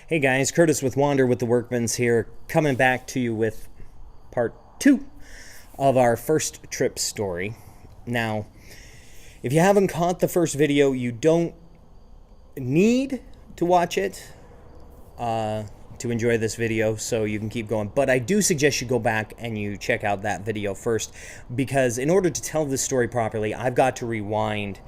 Hey guys, Curtis with Wander with the Workmans here, coming back to you with part 2 of our first trip story. Now, if you haven't caught the first video, you don't need to watch it to enjoy this video, so you can keep going. But I do suggest you go back and you check out that video first, because in order to tell this story properly, I've got to rewind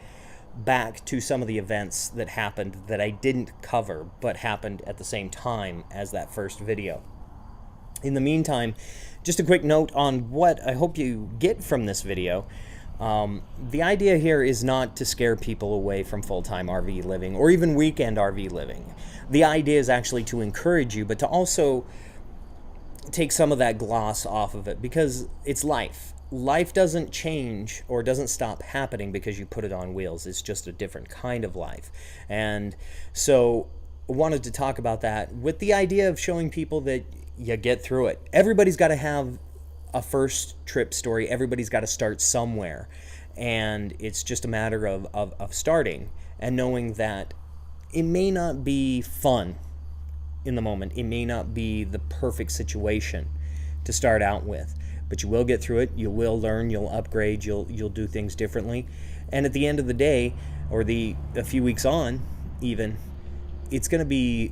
back to some of the events that happened that I didn't cover but happened at the same time as that first video. In the meantime, just a quick note on what I hope you get from this video. The idea here is not to scare people away from full-time RV living or even weekend RV living. The idea is actually to encourage you, but to also take some of that gloss off of it, because it's life. Life doesn't change or doesn't stop happening because you put it on wheels. It's just a different kind of life. And so I wanted to talk about that with the idea of showing people that you get through it. Everybody's got to have a first trip story. Everybody's got to start somewhere. And it's just a matter of starting and knowing that it may not be fun in the moment. It may not be the perfect situation to start out with. But you will get through it. You will learn. You'll upgrade. You'll do things differently. And at the end of the day, or a few weeks on, even, it's gonna be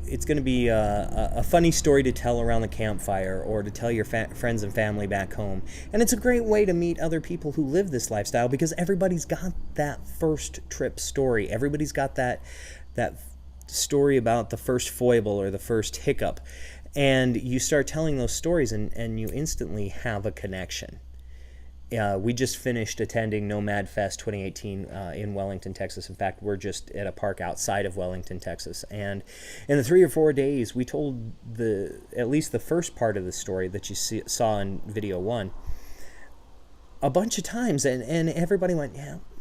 a funny story to tell around the campfire, or to tell your friends and family back home. And it's a great way to meet other people who live this lifestyle, because everybody's got that first trip story. Everybody's got that story about the first foible or the first hiccup. And you start telling those stories, and you instantly have a connection. We just finished attending Nomad Fest 2018 in Wellington, Texas. In fact, we're just at a park outside of Wellington, Texas. And in the 3 or 4 days, we told at least the first part of the story that you saw in video 1 a bunch of times. And everybody went,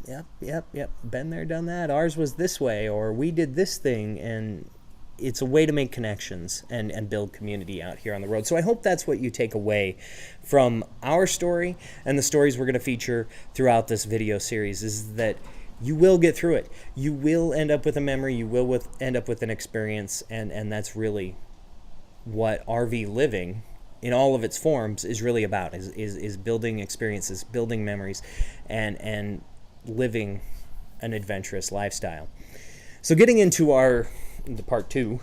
yep, been there, done that. Ours was this way, or we did this thing. And it's a way to make connections and build community out here on the road. So I hope that's what you take away from our story and the stories we're going to feature throughout this video series, is that you will get through it. You will end up with a memory. You will end up with an experience. And that's really what RV living in all of its forms is really about, is building experiences, building memories, and living an adventurous lifestyle. So getting into the part 2,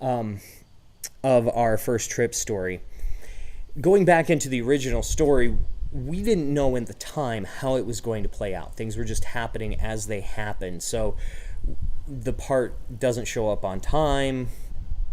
of our first trip story. Going back into the original story, we didn't know at the time how it was going to play out. Things were just happening as they happened. So the part doesn't show up on time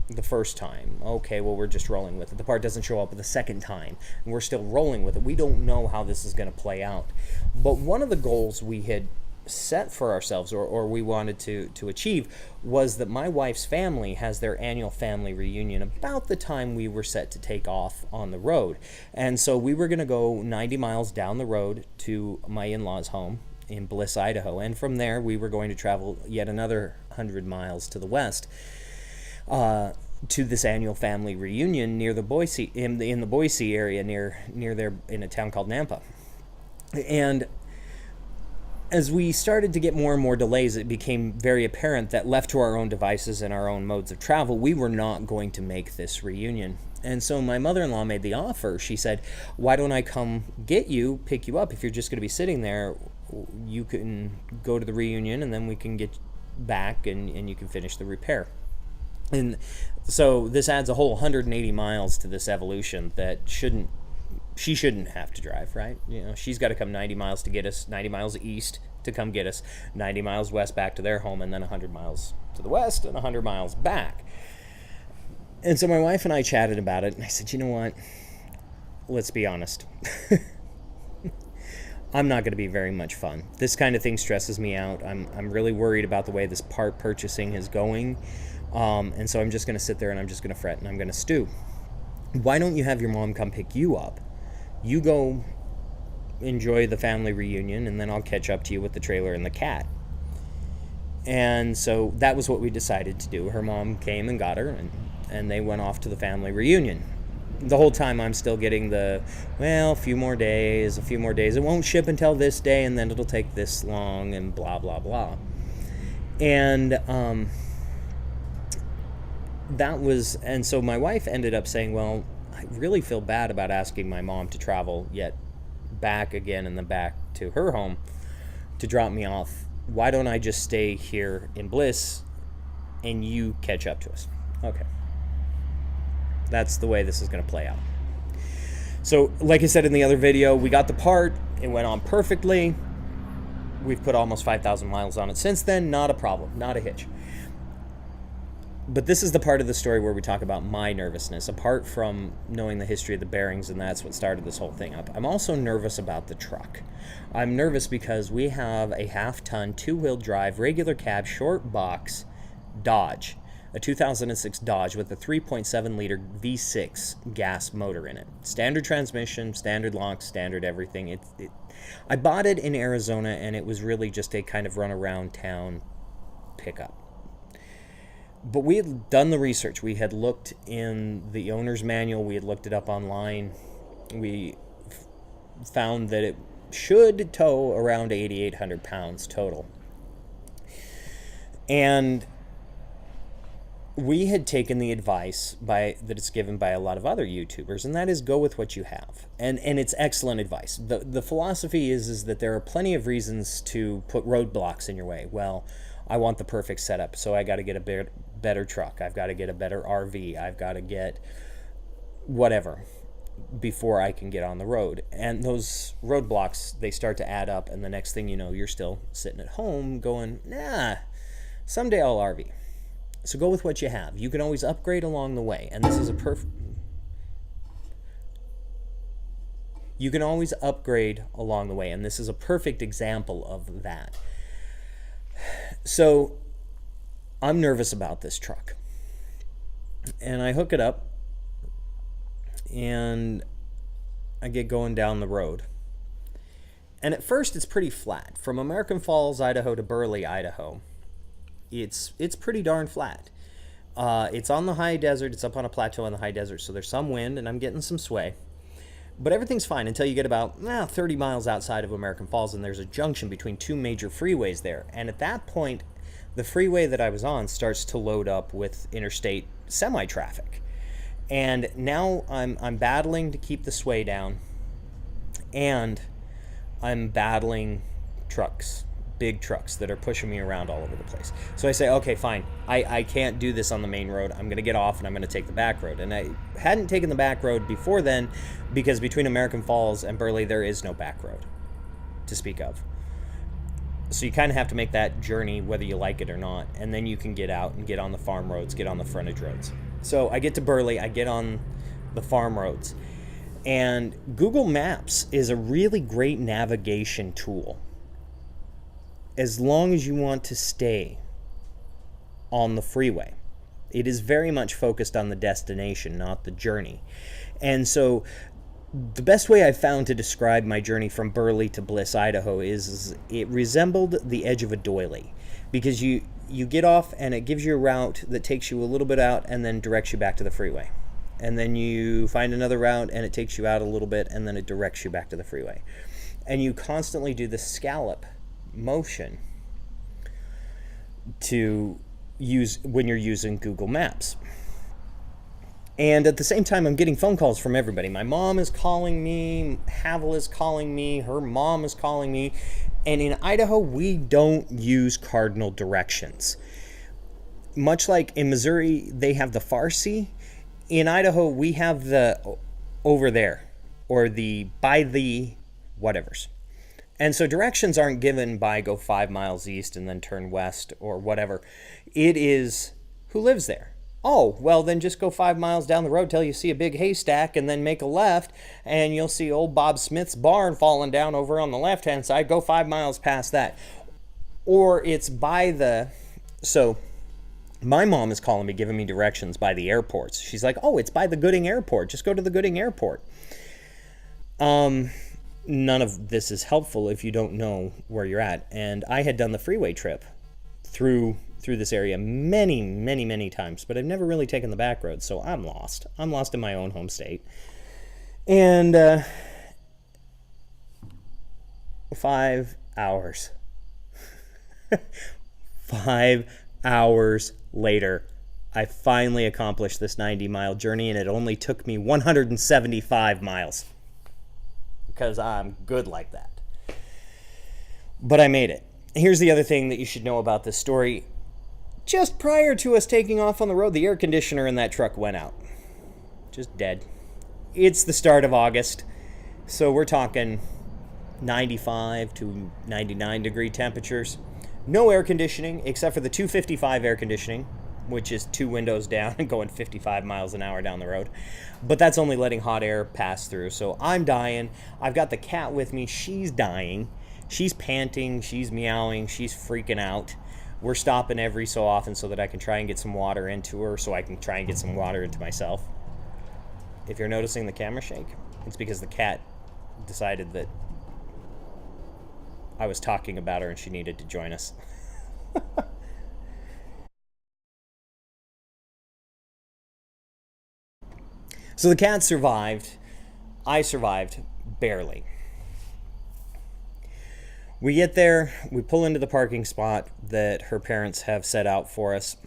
the first time. Okay, well, we're just rolling with it. The part doesn't show up the second time, and we're still rolling with it. We don't know how this is going to play out. But one of the goals we had set for ourselves, or we wanted to achieve, was that my wife's family has their annual family reunion about the time we were set to take off on the road. And so we were going to go 90 miles down the road to my in-laws' home in Bliss, Idaho, and from there we were going to travel yet another 100 miles to the west to this annual family reunion near the Boise, in the Boise area, near there, in a town called Nampa. And as we started to get more and more delays, it became very apparent that, left to our own devices and our own modes of travel, we were not going to make this reunion. And so my mother-in-law made the offer. She said, why don't I come get you, pick you up? If you're just going to be sitting there, you can go to the reunion, and then we can get back and you can finish the repair. And so this adds a whole 180 miles to this evolution that she shouldn't have to drive, right? You know, she's got to come 90 miles to get us, 90 miles east to come get us, 90 miles west back to their home, and then 100 miles to the west and 100 miles back. And so my wife and I chatted about it, and I said, you know what? Let's be honest. I'm not going to be very much fun. This kind of thing stresses me out. I'm really worried about the way this part purchasing is going. And so I'm just going to sit there and I'm just going to fret and I'm going to stew. Why don't you have your mom come pick you up? You go enjoy the family reunion, and then I'll catch up to you with the trailer and the cat. And so that was what we decided to do. Her mom came and got her, and they went off to the family reunion. The whole time I'm still getting a few more days. It won't ship until this day, and then it'll take this long, and blah, blah, blah. And that was, and so my wife ended up saying, well, I really feel bad about asking my mom to travel yet back again and then back to her home to drop me off. Why don't I just stay here in Bliss and you catch up to us? Okay. That's the way this is going to play out. So, like I said in the other video, we got the part. It went on perfectly. We've put almost 5,000 miles on it since then. Not a problem. Not a hitch. But this is the part of the story where we talk about my nervousness, apart from knowing the history of the bearings, and that's what started this whole thing up. I'm also nervous about the truck. I'm nervous because we have a half-ton, two-wheel drive, regular cab, short box Dodge, a 2006 Dodge with a 3.7-liter V6 gas motor in it. Standard transmission, standard locks, standard everything. I bought it in Arizona, and it was really just a kind of run-around town pickup. But we had done the research. We had looked in the owner's manual. We had looked it up online. We found that it should tow around 8,800 pounds total. And we had taken the advice that it's given by a lot of other YouTubers, and that is go with what you have. And it's excellent advice. The philosophy is that there are plenty of reasons to put roadblocks in your way. Well, I want the perfect setup, so I got to get a better truck. I've got to get a better RV. I've got to get whatever before I can get on the road. And those roadblocks, they start to add up, and the next thing you know, you're still sitting at home going, nah, someday I'll RV. So go with what you have. You can always upgrade along the way, and this is you can always upgrade along the way, and this is a perfect example of that. So I'm nervous about this truck, and I hook it up and I get going down the road, and at first it's pretty flat. From American Falls, Idaho to Burley, Idaho, it's pretty darn flat. It's on the high desert. It's up on a plateau on the high desert, so there's some wind and I'm getting some sway. But everything's fine until you get about 30 miles outside of American Falls, and there's a junction between two major freeways there. And at that point, the freeway that I was on starts to load up with interstate semi-traffic. And now I'm battling to keep the sway down, and I'm battling trucks, big trucks that are pushing me around all over the place. So I say, okay, fine. I can't do this on the main road. I'm going to get off and I'm going to take the back road. And I hadn't taken the back road before then because between American Falls and Burley, there is no back road to speak of. So you kind of have to make that journey whether you like it or not. And then you can get out and get on the farm roads, get on the frontage roads. So I get to Burley, I get on the farm roads. And Google Maps is a really great navigation tool, as long as you want to stay on the freeway. It is very much focused on the destination, not the journey. And so the best way I've found to describe my journey from Burley to Bliss, Idaho is it resembled the edge of a doily, because you get off and it gives you a route that takes you a little bit out and then directs you back to the freeway. And then you find another route and it takes you out a little bit and then it directs you back to the freeway. And you constantly do the scallop motion to use when you're using Google Maps. And at the same time, I'm getting phone calls from everybody. My mom is calling me, Havel is calling me, her mom is calling me. And in Idaho, we don't use cardinal directions. Much like in Missouri, they have the Farsi. In Idaho, we have the over there, or the by the whatevers. And so directions aren't given by go 5 miles east and then turn west or whatever. It is who lives there. Oh, well, then just go 5 miles down the road till you see a big haystack and then make a left and you'll see old Bob Smith's barn falling down over on the left-hand side. Go 5 miles past that. Or it's by the... So my mom is calling me, giving me directions by the airports. She's like, oh, it's by the Gooding Airport. Just go to the Gooding Airport. None of this is helpful if you don't know where you're at. And I had done the freeway trip through this area many times, but I've never really taken the back road, so I'm lost. I'm lost in my own home state. And 5 hours. 5 hours later, I finally accomplished this 90-mile journey, and it only took me 175 miles. Because I'm good like that. But I made it. Here's the other thing that you should know about this story. Just prior to us taking off on the road, the air conditioner in that truck went out. Just dead. It's the start of August, so we're talking 95 to 99 degree temperatures. No air conditioning, except for the 255 air conditioning, which is 2 windows down and going 55 miles an hour down the road. But that's only letting hot air pass through. So I'm dying. I've got the cat with me. She's dying. She's panting. She's meowing. She's freaking out. We're stopping every so often so that I can try and get some water into her, so I can try and get some water into myself. If you're noticing the camera shake, it's because the cat decided that I was talking about her and she needed to join us. So the cat survived. I survived barely. We get there, we pull into the parking spot that her parents have set out for us,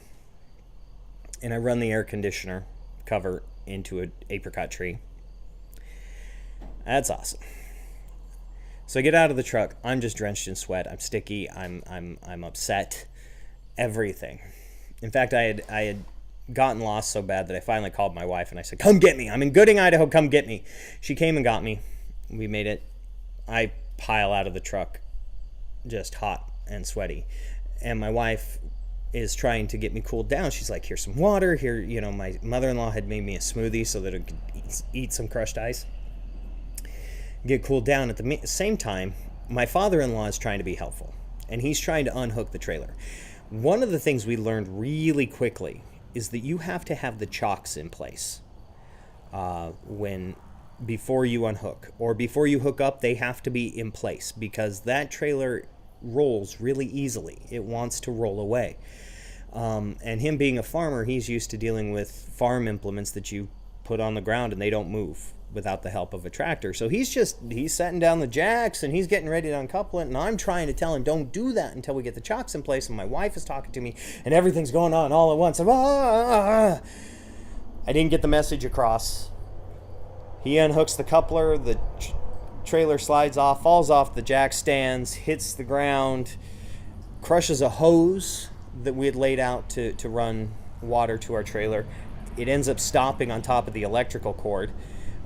and I run the air conditioner cover into an apricot tree. That's awesome. So I get out of the truck. I'm just drenched in sweat. I'm sticky. I'm upset. Everything. In fact, I had gotten lost so bad that I finally called my wife and I said, "Come get me. I'm in Gooding, Idaho. Come get me." She came and got me. We made it. I pile out of the truck, just hot and sweaty, and my wife is trying to get me cooled down. She's like, "Here's some water. Here, my mother-in-law had made me a smoothie so that I could eat some crushed ice, get cooled down." At the same time, my father-in-law is trying to be helpful, and he's trying to unhook the trailer. One of the things we learned really quickly is that you have to have the chocks in place before you unhook, or before you hook up. They have to be in place because that trailer rolls really easily. It wants to roll away. And him being a farmer, he's used to dealing with farm implements that you put on the ground and they don't move without the help of a tractor. So he's setting down the jacks and he's getting ready to uncouple it, and I'm trying to tell him don't do that until we get the chocks in place, and my wife is talking to me and everything's going on all at once. I didn't get the message across. He unhooks the coupler, the trailer slides off, falls off the jack stands, hits the ground, crushes a hose that we had laid out to run water to our trailer. It ends up stopping on top of the electrical cord,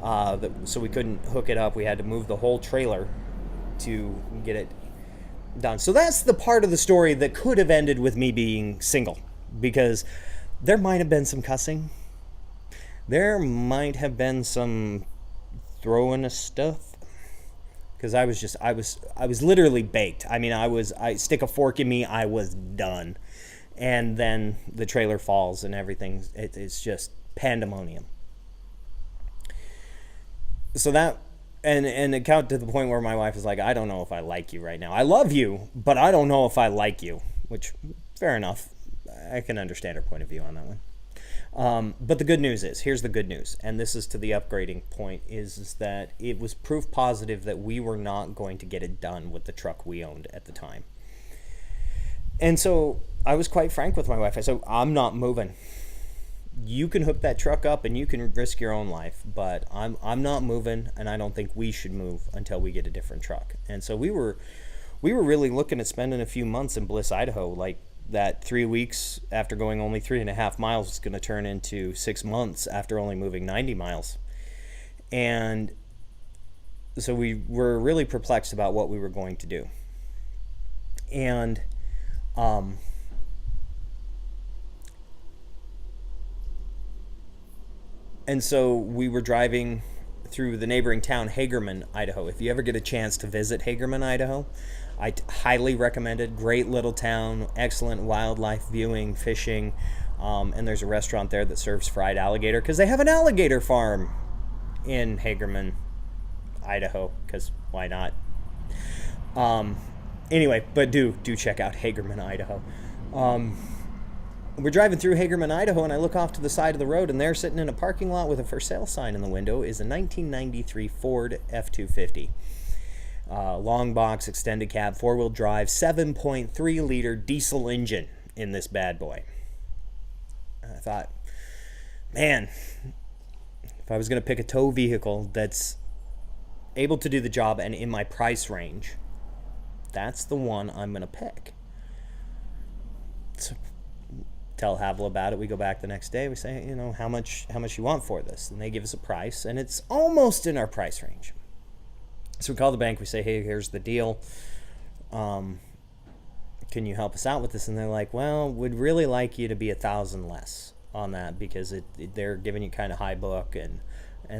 so we couldn't hook it up. We had to move the whole trailer to get it done. So that's the part of the story that could have ended with me being single, because there might have been some cussing. There might have been some throwing of stuff, because I was literally baked. I mean, I stick a fork in me, I was done. And then the trailer falls and everything. It's just pandemonium. So that, and it got to the point where my wife is like, "I don't know if I like you right now. I love you, but I don't know if I like you," which, fair enough. I can understand her point of view on that one. But the good news is, here's the good news, and this is to the upgrading point, is that it was proof positive that we were not going to get it done with the truck we owned at the time. And so I was quite frank with my wife. I said, "I'm not moving. You can hook that truck up and you can risk your own life, but I'm not moving, and I don't think we should move until we get a different truck." And so we were really looking at spending a few months in Bliss, Idaho. Like, that 3 weeks after going only 3.5 miles was going to turn into 6 months after only moving 90 miles. And so we were really perplexed about what we were going to do. And so we were driving through the neighboring town, Hagerman, Idaho. If you ever get a chance to visit Hagerman, Idaho, I highly recommend it. Great little town, excellent wildlife viewing, fishing, and there's a restaurant there that serves fried alligator, because they have an alligator farm in Hagerman, Idaho, because why not? Anyway, but do check out Hagerman, Idaho. We're driving through Hagerman, Idaho, and I look off to the side of the road, and there, sitting in a parking lot with a for sale sign in the window, is a 1993 Ford F-250. Long box, extended cab, four-wheel drive, 7.3 liter diesel engine in this bad boy. thought, man, if I was going to pick a tow vehicle that's able to do the job and in my price range, that's the one I'm going to pick. So tell Havel about it. We go back the next day. We say, you know, how much you want for this? And they give us a price, and it's almost in our price range. So we call the bank. We say, hey, here's the deal. Can you help us out with this? And they're like, well, we'd really like you to be $1,000 less on that, because they're giving you kind of high book and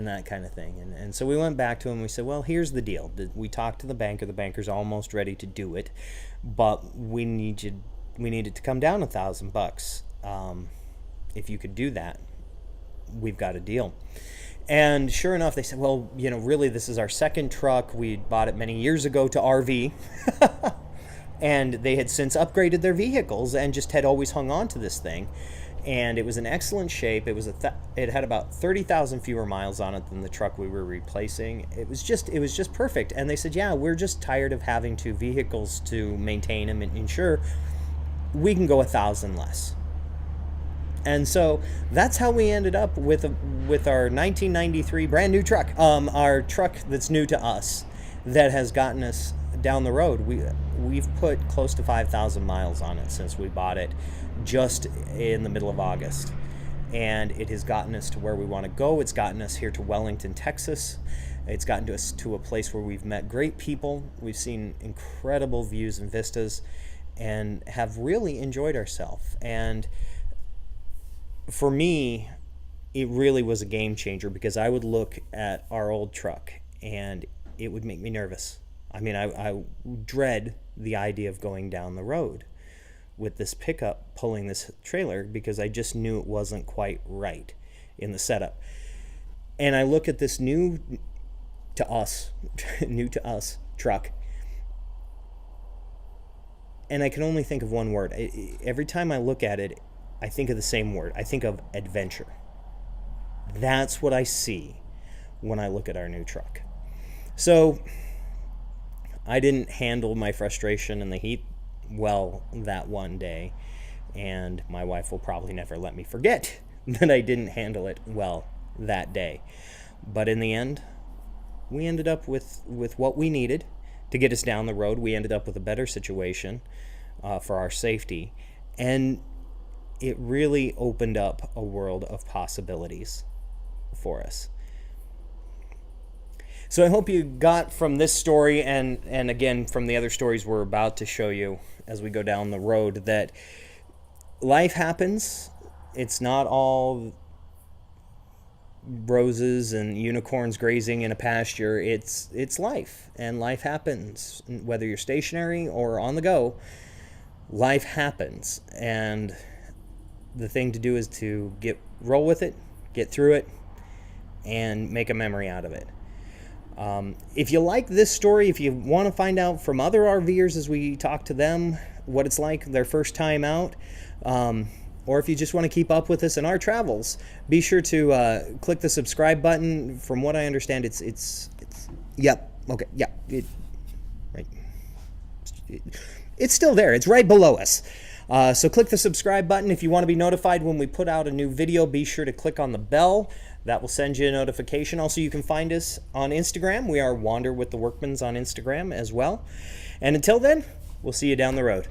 that kind of thing. And so we went back to him. We said, well, here's the deal. We talked to the banker. The banker's almost ready to do it, but we need it to come down $1,000. If you could do that, we've got a deal. And sure enough, they said, well, you know, really, this is our second truck. We bought it many years ago to RV. And they had since upgraded their vehicles and just had always hung on to this thing. And it was in excellent shape. It was it had about 30,000 fewer miles on it than the truck we were replacing. It was just perfect. And they said, yeah, we're just tired of having two vehicles to maintain and insure. We can go 1,000 less. And so that's how we ended up with our 1993 brand new truck, our truck that's new to us, that has gotten us down the road. We've put close to 5,000 miles on it since we bought it, just in the middle of August, and it has gotten us to where we want to go. It's gotten us here to Wellington, Texas. It's gotten us to a place where we've met great people. We've seen incredible views and vistas, and have really enjoyed ourselves. And for me, it really was a game changer, because I would look at our old truck and it would make me nervous. I mean, I dread the idea of going down the road with this pickup pulling this trailer, because I just knew it wasn't quite right in the setup. And I look at this new to us truck, and I can only think of one word. Every time I look at it, I think of the same word. I think of adventure. That's what I see when I look at our new truck. So I didn't handle my frustration and the heat well that one day, and my wife will probably never let me forget that I didn't handle it well that day. But in the end, we ended up with what we needed to get us down the road. We ended up with a better situation for our safety, and it really opened up a world of possibilities for us. So I hope you got from this story, and again from the other stories we're about to show you as we go down the road, that life happens. It's not all roses and unicorns grazing in a pasture. It's life, and life happens. Whether you're stationary or on the go, life happens. And the thing to do is to roll with it, get through it, and make a memory out of it. If you like this story, if you want to find out from other RVers as we talk to them what it's like their first time out, or if you just want to keep up with us in our travels, be sure to click the subscribe button. From what I understand, it's still there. It's right below us. So click the subscribe button. If you want to be notified when we put out a new video, be sure to click on the bell. That will send you a notification. Also, you can find us on Instagram. We are Wander with the Workmans on Instagram as well. And until then, we'll see you down the road.